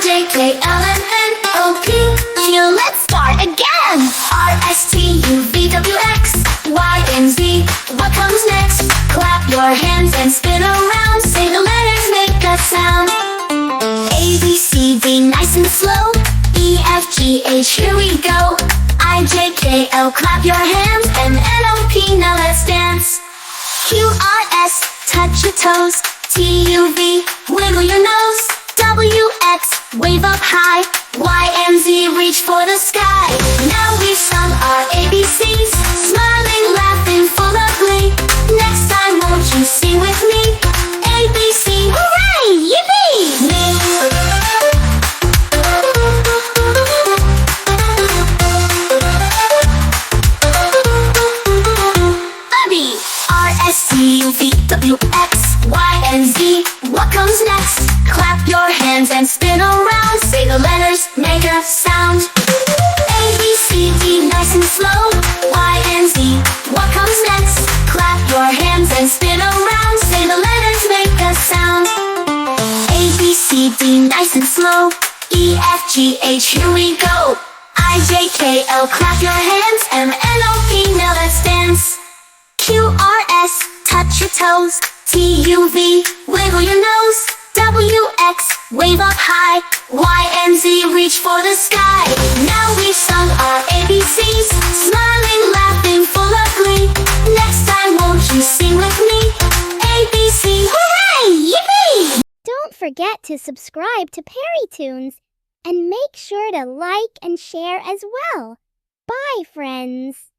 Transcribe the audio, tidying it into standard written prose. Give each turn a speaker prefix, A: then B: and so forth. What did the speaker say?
A: I-J-K-L-M-N-O-P. Q, let's start again. R-S-T-U-V-W-X-Y-and-Z. What comes next? Clap your hands and spin around. Say the letters, make a sound. A-B-C-D, nice and slow. E-F-G-H, here we go. I-J-K-L, clap your hands. And N-O-P, now let's dance. Q-R-S, touch your toes. T-U-V, wiggle your nose. W-X, wave up high. Y-and-Z, reach for the sky. Now we've sung our ABCs, smiling, laughing, full of glee. Next time, won't you sing with me? ABC, hooray, yippee! Bunny, R-S-T-U-V-W-X-Y-and-Z. What comes next? Clap your hands and spin around. Say the letters, make a sound. A-B-C-D, nice and slow. Y-and-Z. What comes next? Clap your hands and spin around. Say the letters, make a sound. A-B-C-D, nice and slow. E-F-G-H, here we go. I-J-K-L, clap your hands. M-N-O-P, now let's dance. Q-R-S, touch your toes. T-U-V, wiggle your nose. W-X, wave up high. Y-and-Z, reach for the sky. Now we've sung our ABCs, smiling, laughing, full of glee. Next time, won't you sing with me? ABC, hooray, yippee!
B: Don't forget to subscribe to PeriToons and make sure to like and share as well. Bye, friends!